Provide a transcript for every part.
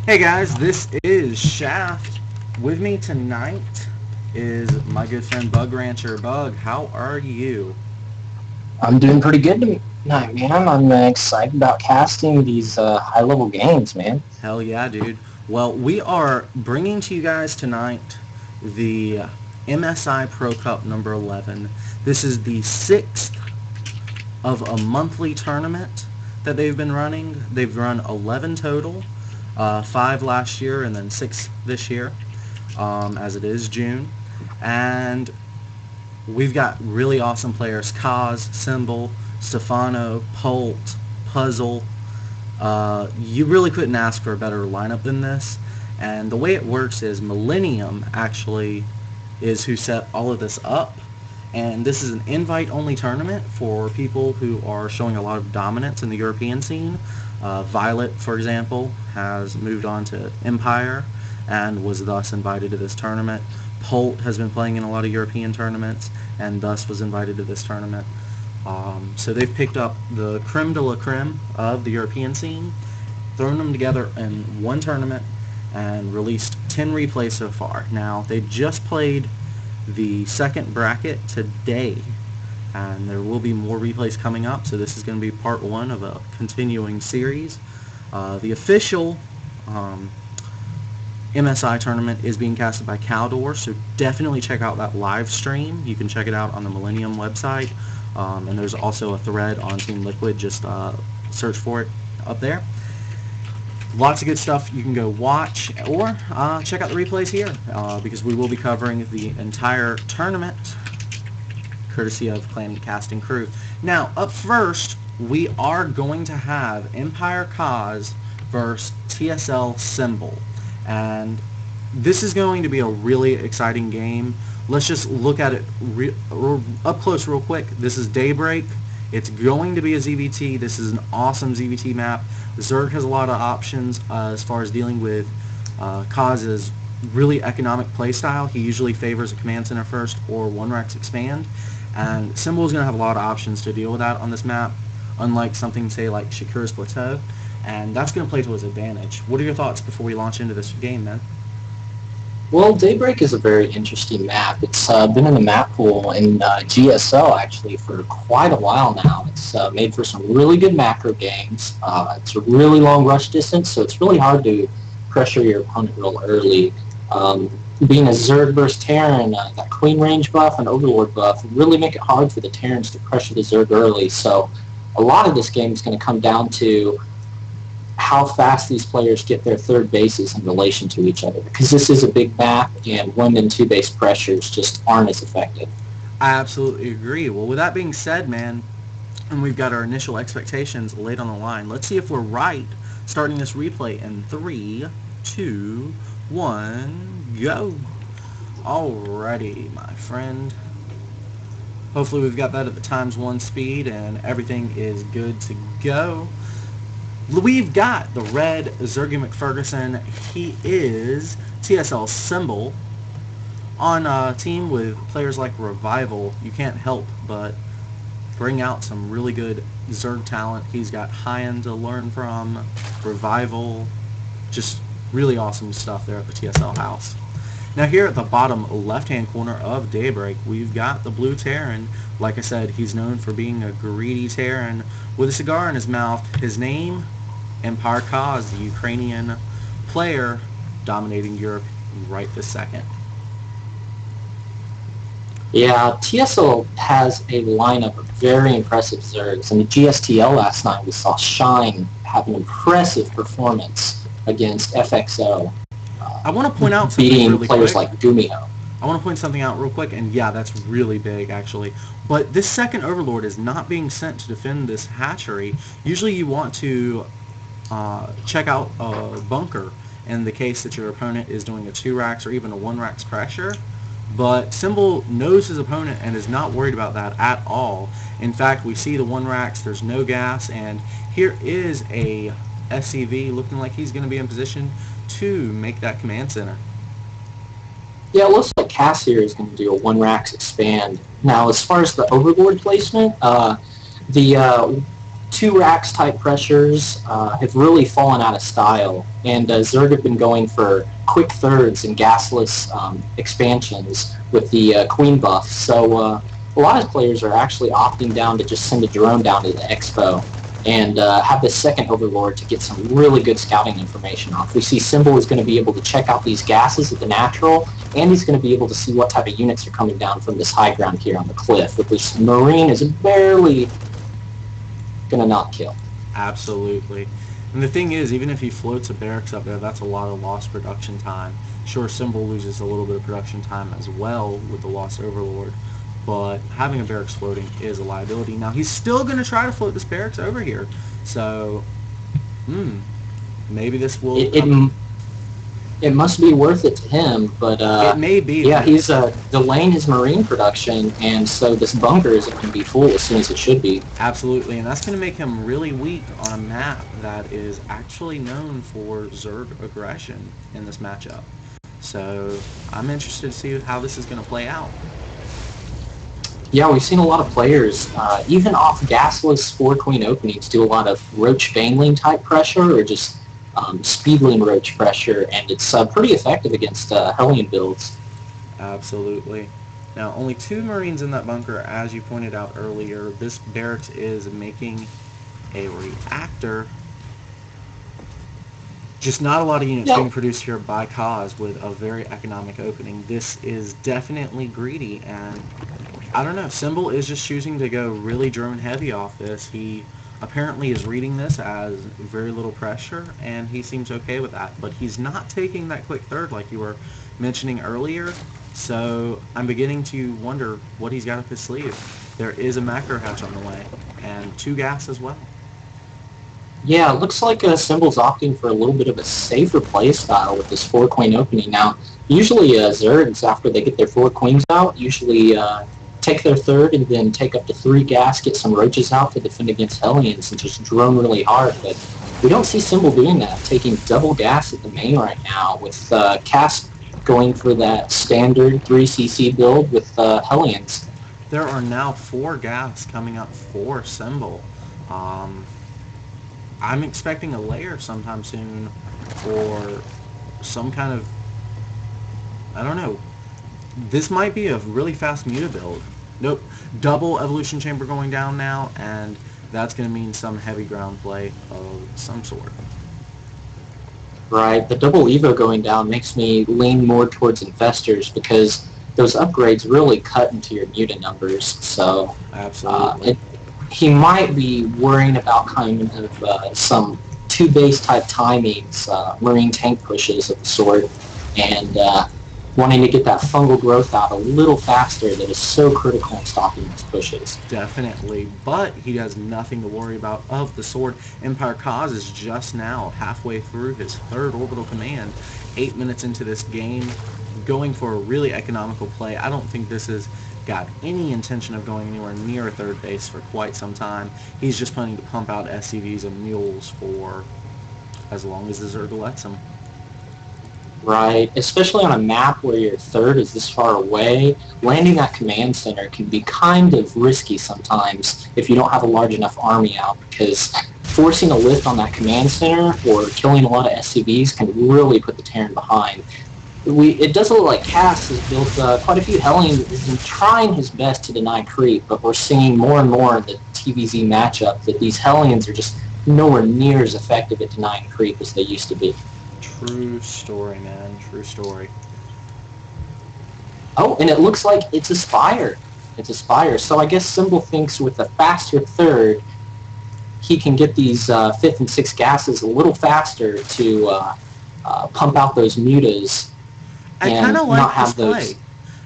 Hey guys, this is Shaft. With me tonight is my good friend Bug Rancher. Bug, how are you? I'm doing pretty good tonight, man. I'm excited about casting these high-level games, man. Hell yeah, dude. Well, we are bringing to you guys tonight the MSI Pro Cup number 11. This is the sixth of a monthly tournament that they've been running. They've run 11 total, 5 last year and then 6 this year, as it is June. And we've got really awesome players: Kaz, Symbol, Stefano, Polt, Puzzle. You really couldn't ask for a better lineup than this. And the way it works is Millennium actually is who set all of this up. And this is an invite-only tournament for people who are showing a lot of dominance in the European scene. Violet, for example, has moved on to Empire and was thus invited to this tournament. Polt has been playing in a lot of European tournaments and thus was invited to this tournament. So they've picked up the creme de la creme of the European scene, thrown them together in one tournament, and released 10 replays so far. Now, they just played the second bracket today, and there will be more replays coming up, so this is going to be part one of a continuing series. The official MSI tournament is being casted by Caldor, so definitely check out that live stream. You can check it out on the Millennium website, and there's also a thread on Team Liquid. Just search for it up there. Lots of good stuff you can go watch or check out the replays here, because we will be covering the entire tournament courtesy of Clan Casting Crew. Now, up first, we are going to have EmpireKas versus TSLSymbol. And this is going to be a really exciting game. Let's just look at it up close real quick. This is Daybreak. It's going to be a ZVT. This is an awesome ZVT map. Zerg has a lot of options as far as dealing with Kaz's really economic playstyle. He usually favors a command center first or one racks expand. And Symbol is going to have a lot of options to deal with that on this map, unlike something, say, like Shakura's Plateau. And that's going to play to his advantage. What are your thoughts before we launch into this game, man? Well, Daybreak is a very interesting map. It's been in the map pool in GSO, actually, for quite a while now. It's made for some really good macro games. It's a really long rush distance, so it's really hard to pressure your opponent real early. Being a Zerg versus Terran, that Queen range buff and Overlord buff really make it hard for the Terrans to pressure the Zerg early. So a lot of this game is going to come down to how fast these players get their third bases in relation to each other, because this is a big map and 1 and 2 base pressures just aren't as effective. I absolutely agree. Well, with that being said, man, and we've got our initial expectations laid on the line, let's see if we're right starting this replay in 3, 2, 1, go. Alrighty, my friend. Hopefully we've got that at the ×1 speed and everything is good to go. We've got the red Zergy McFerguson. He is TSLSymbol. On a team with players like Revival, you can't help but bring out some really good Zerg talent. He's got Hyan to learn from, Revival, just really awesome stuff there at the TSL house. Now here at the bottom left-hand corner of Daybreak, we've got the blue Terran. Like I said, he's known for being a greedy Terran with a cigar in his mouth. His name, EmpireKas, the Ukrainian player dominating Europe right this second. Yeah, TSL has a lineup of very impressive Zergs. In the GSTL last night, we saw Shine have an impressive performance against FXO. I want to point out something beating really players quick. like Gumio. I want to point something out real quick, and yeah, that's really big, actually. But this second Overlord is not being sent to defend this hatchery. Usually you want to check out a bunker in the case that your opponent is doing a 2 racks or even a 1 racks pressure. But Symbol knows his opponent and is not worried about that at all. In fact, we see the 1 racks, there's no gas, and here is a SCV looking like he's going to be in position to make that command center. Yeah, it looks like Cass here is going to do a 1 racks expand. Now, as far as the Overlord placement, the two racks type pressures have really fallen out of style, and Zerg have been going for quick thirds and gasless expansions with the queen buff. So a lot of players are actually opting down to just send a drone down to the expo and have the second overlord to get some really good scouting information off. We see Symbol is going to be able to check out these gases at the natural, and he's going to be able to see what type of units are coming down from this high ground here on the cliff, with this Marine is barely going to not kill. Absolutely. And the thing is, even if he floats a barracks up there, that's a lot of lost production time. Sure, Symbol loses a little bit of production time as well with the lost overlord, but having a barracks floating is a liability. Now, he's still going to try to float this barracks over here. So, maybe this will... It must be worth it to him, but it may be. Yeah, he's delaying his Marine production, and so this bunker isn't going to be full as soon as it should be. Absolutely, and that's going to make him really weak on a map that is actually known for Zerg aggression in this matchup. So I'm interested to see how this is going to play out. Yeah, we've seen a lot of players, even off gasless 4-queen openings, do a lot of Roach Baneling type pressure, or just Speedling Roach pressure, and it's pretty effective against Hellion builds. Absolutely. Now, only 2 Marines in that bunker, as you pointed out earlier. This barracks is making a reactor. Just not a lot of units being produced here by Kaz with a very economic opening. This is definitely greedy, and I don't know, Symbol is just choosing to go really drone heavy off this. He apparently is reading this as very little pressure, and he seems okay with that. But he's not taking that quick third like you were mentioning earlier, so I'm beginning to wonder what he's got up his sleeve. There is a macro hatch on the way, and 2 gas as well. Yeah, it looks like Symbol's opting for a little bit of a safer play style with this 4-queen opening. Now, usually Zergs, after they get their 4 queens out, usually take their third and then take up to 3 gas, get some roaches out to defend against Hellions and just drone really hard. But we don't see Symbol doing that, taking double gas at the main right now, with Kas going for that standard 3cc build with Hellions. There are now 4 gas coming up for Symbol. I'm expecting a layer sometime soon for some kind of, I don't know, this might be a really fast muta build. Nope, double evolution chamber going down now, and that's going to mean some heavy ground play of some sort. Right, the double Evo going down makes me lean more towards Infestors, because those upgrades really cut into your muta numbers, so absolutely. He might be worrying about kind of some 2 base type timings, Marine tank pushes of the sort, and wanting to get that fungal growth out a little faster that is so critical in stopping these pushes. Definitely, but he has nothing to worry about of the sort. EmpireKas is just now halfway through his 3rd orbital command, 8 minutes into this game, going for a really economical play. I don't think this has got any intention of going anywhere near a 3rd base for quite some time. He's just planning to pump out SCVs and mules for as long as the Zerg lets him. Right, especially on a map where your 3rd is this far away, landing that command center can be kind of risky sometimes if you don't have a large enough army out, because forcing a lift on that command center or killing a lot of SCVs can really put the Terran behind. It does look like Kas has built quite a few Hellions and is trying his best to deny creep, but we're seeing more and more in the TVZ matchup that these Hellions are just nowhere near as effective at denying creep as they used to be. True story, man. True story. Oh, and it looks like it's a Spire. It's a Spire. So I guess Symbol thinks with a faster 3rd, he can get these 5th and 6th gases a little faster to pump out those mutas and not have those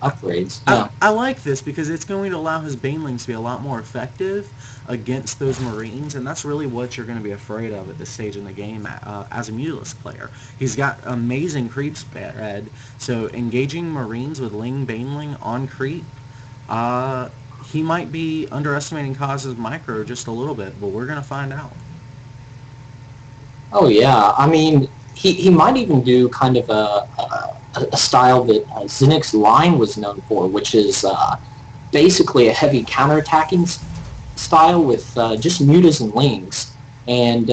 upgrades. Yeah. I like this because it's going to allow his Banelings to be a lot more effective against those Marines, and that's really what you're going to be afraid of at this stage in the game as a Mutalisk player. He's got amazing creep spread, so engaging Marines with Ling Baneling on creep, he might be underestimating Kaz's micro just a little bit, but we're going to find out. Oh yeah, I mean, he might even do kind of a style that Zinnik's line was known for, which is basically a heavy counterattacking style with just mutas and lings, and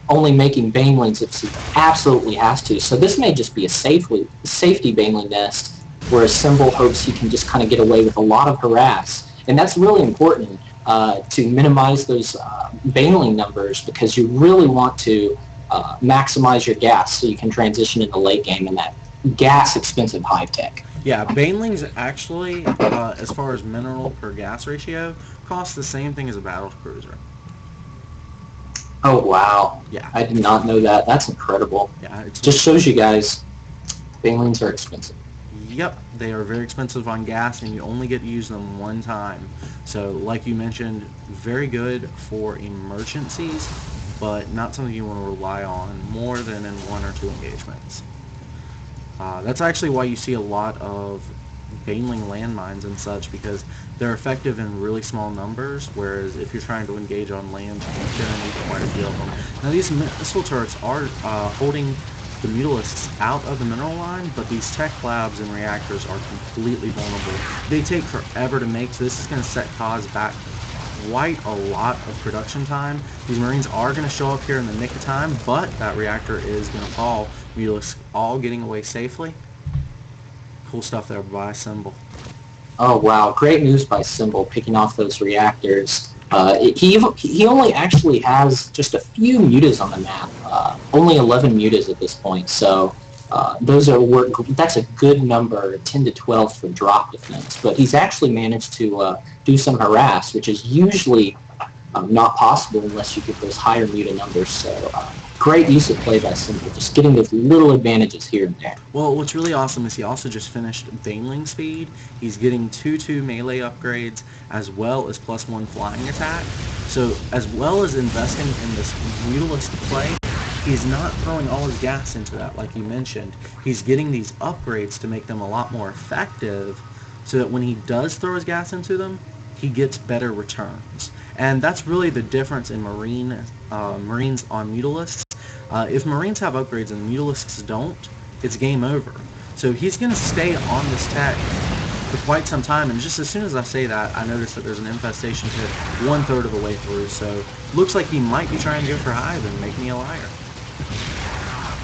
only making banelings if he absolutely has to. So this may just be a safety baneling nest where Symbol hopes he can just kind of get away with a lot of harass. And that's really important to minimize those baneling numbers, because you really want to maximize your gas so you can transition into late game in that gas expensive hive tech. Yeah, banelings actually, as far as mineral per gas ratio, cost the same thing as a battle cruiser. Oh wow! Yeah. I did not know that. That's incredible. Yeah, it just shows you guys, banelings are expensive. Yep, they are very expensive on gas, and you only get to use them one time. So, like you mentioned, very good for emergencies, but not something you want to rely on more than in 1 or 2 engagements. That's actually why you see a lot of baneling landmines and such, because they're effective in really small numbers, whereas if you're trying to engage on land, you're going to need quite a few of them. Now, these missile turrets are holding the Mutalisks out of the mineral line, but these tech labs and reactors are completely vulnerable. They take forever to make, so this is going to set Kaz back quite a lot of production time. These Marines are going to show up here in the nick of time, but that reactor is going to fall. Mutalisks all getting away safely. Cool stuff there by Symbol. Oh wow, great news by Symbol picking off those reactors. He only actually has just a few mutas on the map, only 11 mutas at this point, so that's a good number, 10 to 12 for drop defense, but he's actually managed to do some harass, which is usually not possible unless you get those higher muta numbers, so great use of play by Symbol, just getting those little advantages here and there. Well, what's really awesome is he also just finished baneling speed. He's getting 2/2 melee upgrades as well as +1 flying attack. So as well as investing in this Mutalisk play, he's not throwing all his gas into that like you mentioned. He's getting these upgrades to make them a lot more effective, so that when he does throw his gas into them, he gets better returns. And that's really the difference in Marines on Mutalisks. If Marines have upgrades and Mutalisks don't, it's game over. So he's going to stay on this tech for quite some time, and just as soon as I say that, I notice that there's an infestation pit 1/3 of the way through, so looks like he might be trying to go for Hive and make me a liar.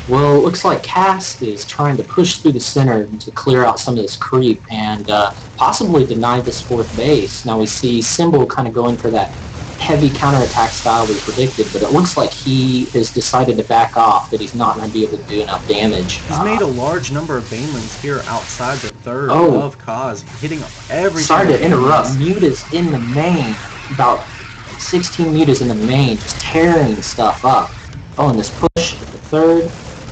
Well, it looks like Cass is trying to push through the center to clear out some of this creep and possibly deny this 4th base. Now we see Symbol kind of going for that heavy counterattack style we predicted, but it looks like he has decided to back off, that he's not going to be able to do enough damage. He's made a large number of banelings here outside the 3rd of Kaz, hitting everything. Sorry to interrupt. Mutas in the main, about 16 mutas in the main, just tearing stuff up. Oh, and this push at the 3rd.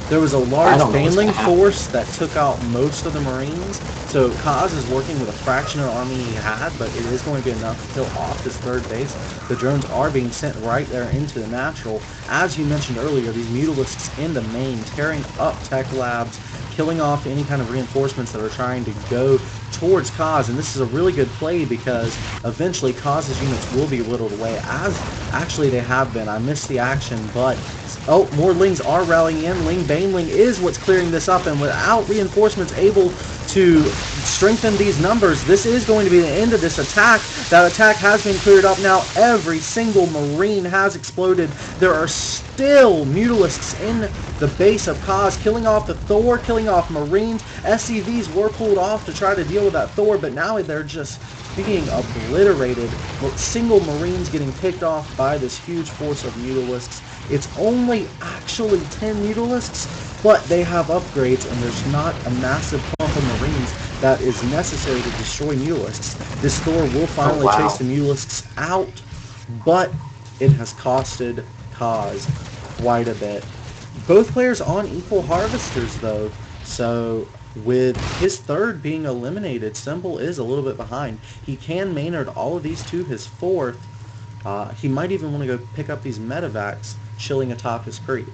There was a large baneling force that took out most of the Marines, so Kaz is working with a fraction of the army he had, but it is going to be enough to kill off this 3rd base. The drones are being sent right there into the natural. As you mentioned earlier, these Mutalisks in the main, tearing up tech labs, killing off any kind of reinforcements that are trying to go towards Kaz, and this is a really good play because eventually Kaz's units will be whittled away, as actually they have been. I missed the action, but oh, more Lings are rallying in. Ling Baneling is what's clearing this up, and without reinforcements able to strengthen these numbers, this is going to be the end of this attack. That attack has been cleared up now. Every single Marine has exploded. There are still Mutalisks in the base of Kaz, killing off the Thor, killing off Marines. SCVs were pulled off to try to deal with that Thor, but now they're just being obliterated. Single Marines getting picked off by this huge force of Mutalisks. It's only actually 10 Mutalisks, but they have upgrades, and there's not a massive clump of Marines that is necessary to destroy Mutalisks. This Thor will finally chase the Mutalisks out, but it has costed Kaz quite a bit. Both players on equal harvesters, though, so with his 3rd being eliminated, Symbol is a little bit behind. He can Maynard all of these to his 4th. He might even want to go pick up these medevacs chilling atop his creep.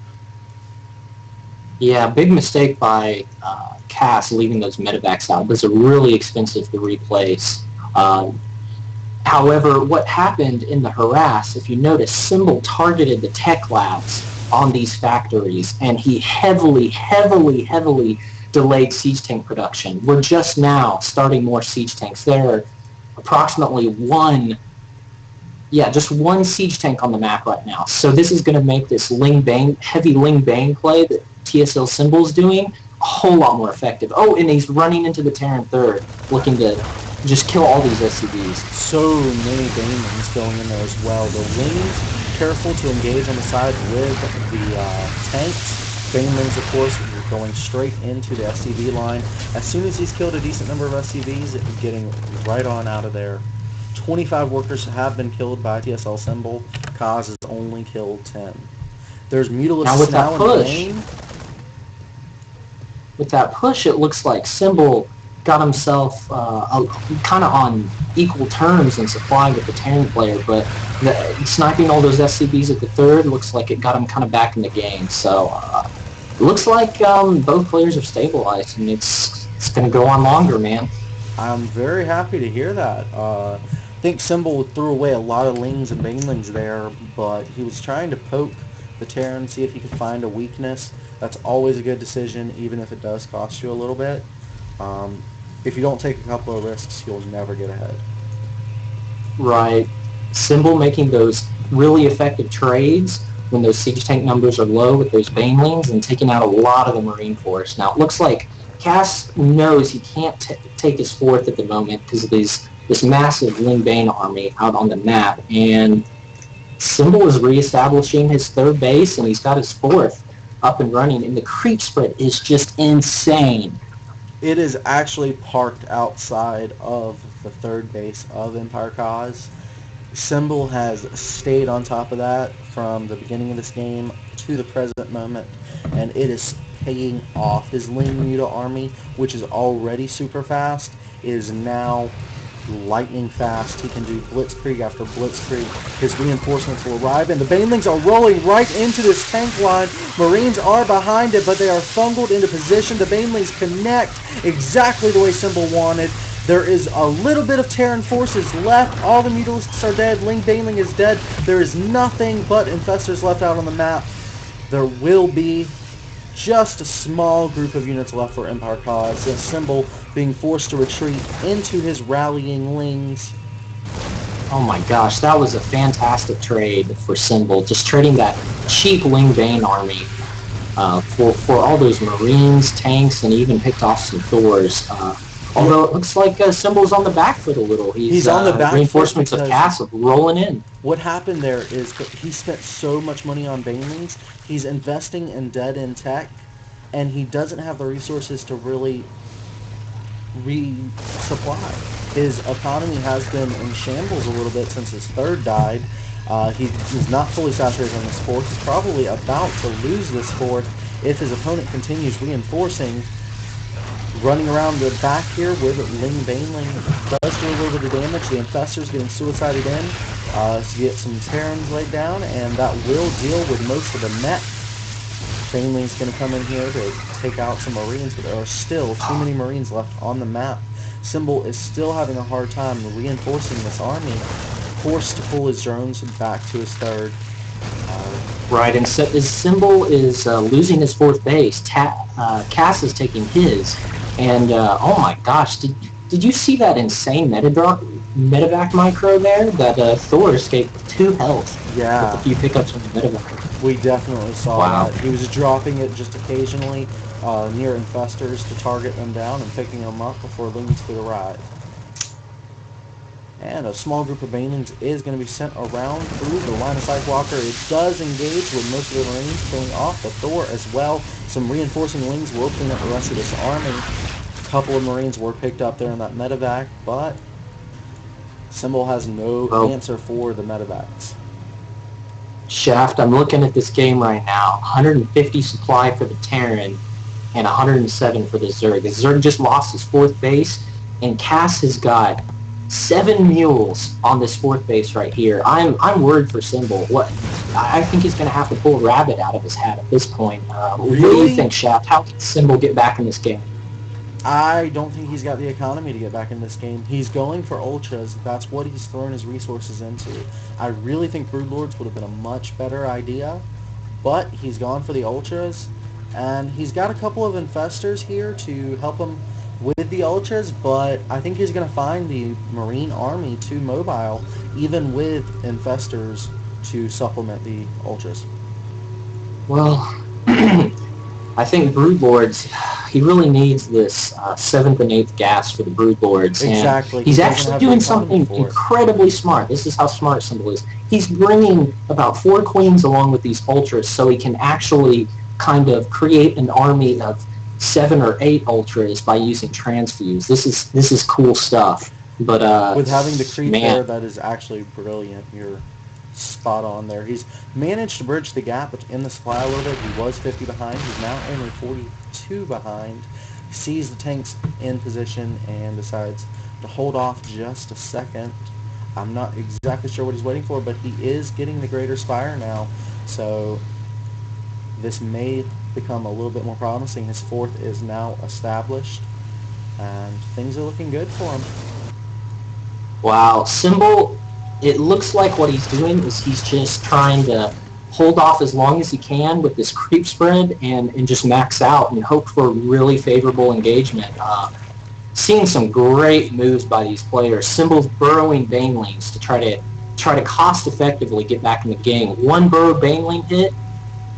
Yeah, big mistake by Cass leaving those medevacs out. Those are really expensive to replace. However, what happened in the harass, if you notice, Symbol targeted the tech labs on these factories, and he heavily delayed siege tank production. We're just now starting more siege tanks. There are approximately 1 Yeah, just one siege tank on the map right now. So this is going to make this heavy Ling Bang play that TSLSymbol is doing a whole lot more effective. Oh, and he's running into the Terran third, looking to just kill all these SCVs. So many Banelings going in there as well. The Wings, careful to engage on the side with the tanks. Banelings, of course, going straight into the SCV line. As soon as he's killed a decent number of SCVs, getting right on out of there. 25 workers have been killed by TSLSymbol. Kaz has only killed 10. There's Mutalisks now in the game. With that push, it looks like Symbol got himself kind of on equal terms in supply with the Terran player, but sniping all those SCBs at the third looks like it got him kind of back in the game. So it looks like both players have stabilized, and it's going to go on longer, man. I'm very happy to hear that. I think Symbol threw away a lot of Lings and Banelings there, but he was trying to poke the Terran, see if he could find a weakness. That's always a good decision, even if it does cost you a little bit. If you don't take a couple of risks, you'll never get ahead. Right. Symbol making those really effective trades when those siege tank numbers are low with those Banelings and taking out a lot of the Marine force. Now, it looks like Cass knows he can't take his fourth at the moment because of this massive Ling Bane army out on the map, and Symbol is reestablishing his third base, and he's got his fourth up and running, and the creep spread is just insane. It is actually parked outside of the third base of EmpireKas. Symbol has stayed on top of that from the beginning of this game to the present moment, and it is paying off. His Ling Muta army, which is already super fast, is now lightning fast. He can do blitzkrieg after blitzkrieg. His reinforcements will arrive, and the Banelings are rolling right into this tank line. Marines are behind it, but they are fungled into position. The Banelings connect exactly the way Symbol wanted. There is a little bit of Terran forces left. All the Mutalisks are dead. Ling Baneling is dead. There is nothing but Infestors left out on the map. There will be just a small group of units left for EmpireKas. Symbol being forced to retreat into his rallying Lings. Oh my gosh, that was a fantastic trade for Symbol. Just trading that cheap Ling Bane army for all those Marines, tanks, and even picked off some Thors. Although it looks like Symbol's on the back foot a little. He's on the back reinforcements of Cass rolling in. What happened there is that he spent so much money on Banelings, he's investing in dead-end tech, and he doesn't have the resources to really resupply. His economy has been in shambles a little bit since his third died. He is not fully saturated on this fourth. He's probably about to lose this fourth if his opponent continues reinforcing. Running around the back here with Ling Baneling does do a little bit of damage. The Infestor's getting suicided in to get some Terrans laid down, and that will deal with most of the net. Baneling's going to come in here to take out some Marines, but there are still too many Marines left on the map. Symbol is still having a hard time reinforcing this army, forced to pull his drones back to his third. Right, and so his Symbol is losing his fourth base. Cass is taking his, and oh my gosh, did you see that insane medevac micro there? That Thor escaped with 2 health. Yeah. With a few pickups on the medevac. We definitely saw that. He was dropping it just occasionally near Infestors to target them down and picking them up before Lings could arrive. And a small group of Banelings is going to be sent around through the line of sight walker. It does engage with most of the Marines, killing off the Thor as well. Some reinforcing Lings will clean up the rest of this army. A couple of Marines were picked up there in that medevac, but Symbol has no answer for the medevacs. Shaft, I'm looking at this game right now. 150 supply for the Terran and 107 for the Zerg. The Zerg just lost his fourth base, and Cass has got 7 mules on this fourth base right here. I'm worried for Symbol. I think he's going to have to pull a rabbit out of his hat at this point. What do you think, Shaft? How can Symbol get back in this game? I don't think he's got the economy to get back in this game. He's going for Ultras. That's what he's thrown his resources into. I really think Broodlords would have been a much better idea, but he's gone for the Ultras, and he's got a couple of Infestors here to help him with the Ultras, but I think he's going to find the Marine Army too mobile, even with Infestors to supplement the Ultras. Well, I think broodlords, he really needs this 7th and 8th gas for the broodlords, and Exactly. He he's doesn't actually have the doing economy something for it. incredibly smart. This is how smart Symbol is. He's bringing about 4 queens along with these ultras, so he can actually kind of create an army of 7 or 8 ultras by using transfuse. This is cool stuff. But With having the creep man, there, that is actually brilliant. You're spot on there. He's managed to bridge the gap in the supply a little bit. He was 50 behind. He's now only 42 behind. He sees the tanks in position and decides to hold off just a second. I'm not exactly sure what he's waiting for, but he is getting the Greater Spire now. So this may become a little bit more promising. His 4th is now established, and things are looking good for him. wow, Symbol, it looks like what he's doing is he's just trying to hold off as long as he can with this creep spread and just max out and hope for really favorable engagement. Seeing some great moves by these players. Symbol's burrowing banelings to try to cost effectively get back in the game. One burrow baneling hit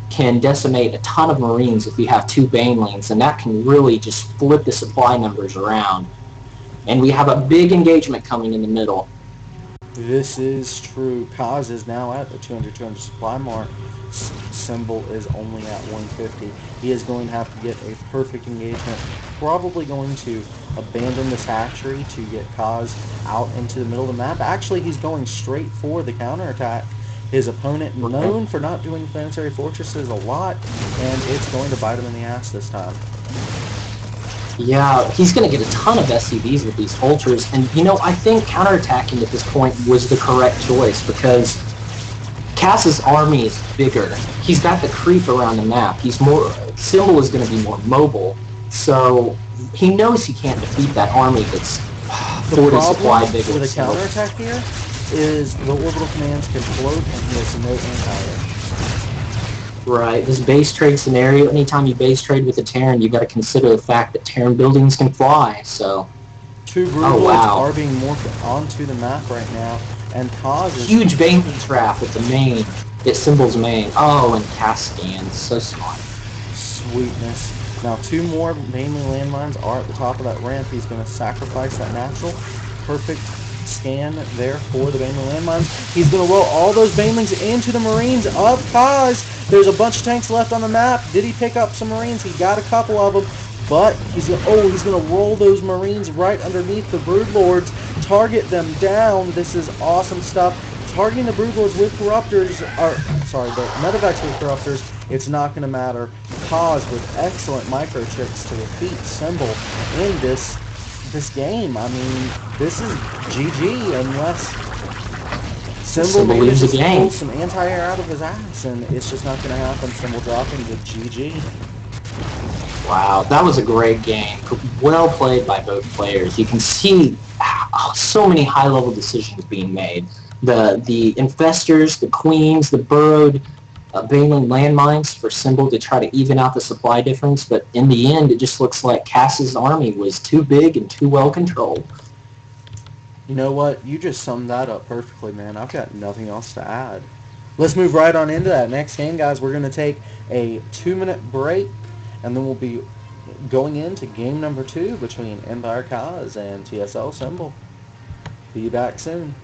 can decimate a ton of Marines if you have 2 banelings, and that can really just flip the supply numbers around. And we have a big engagement coming in the middle. This is true. Kaz is now at the 200 supply mark. Symbol is only at 150. He is going to have to get a perfect engagement. Probably going to abandon this hatchery to get Kaz out into the middle of the map. Actually, he's going straight for the counterattack. His opponent, known for not doing planetary fortresses a lot, and it's going to bite him in the ass this time. Yeah, he's going to get a ton of SCVs with these ultras, and I think counterattacking at this point was the correct choice because Cass's army is bigger. He's got the creep around the map. Symbol is going to be more mobile, so he knows he can't defeat that army that's 40 supply bigger. With a counterattack here is the orbital commands can float and he has no anti-air. Right. This base trade scenario, anytime you base trade with a Terran, you've got to consider the fact that Terran buildings can fly, so... 2 broodlords are being morphed onto the map right now, and Kaz is... Huge baneling trap with the main. It Symbol's main. Oh, and Cass scans. So smart. Sweetness. Now 2 more baneling landmines are at the top of that ramp. He's going to sacrifice that natural. Perfect scan there for the baneling landmines. He's going to roll all those banelings into the Marines of Kaz. There's a bunch of tanks left on the map. Did he pick up some Marines? He got a couple of them, but he's going to roll those Marines right underneath the broodlords, target them down. This is awesome stuff. Targeting the broodlords with corruptors, the medevacs with corruptors, it's not going to matter. Kaz with excellent microchips to defeat Symbol in this game. I mean, this is GG unless Symbol manages to pull some anti-air out of his ass, and it's just not going to happen. Symbol dropping to GG. Wow, that was a great game. Well played by both players. You can see so many high-level decisions being made. The infestors, the queens, the burrowed baneling landmines for Symbol to try to even out the supply difference, but in the end, it just looks like Cass's army was too big and too well controlled. You know what? You just summed that up perfectly, man. I've got nothing else to add. Let's move right on into that next game, guys. We're going to take a 2-minute break, and then we'll be going into game number 2 between EmpireKas and TSLSymbol. Be back soon.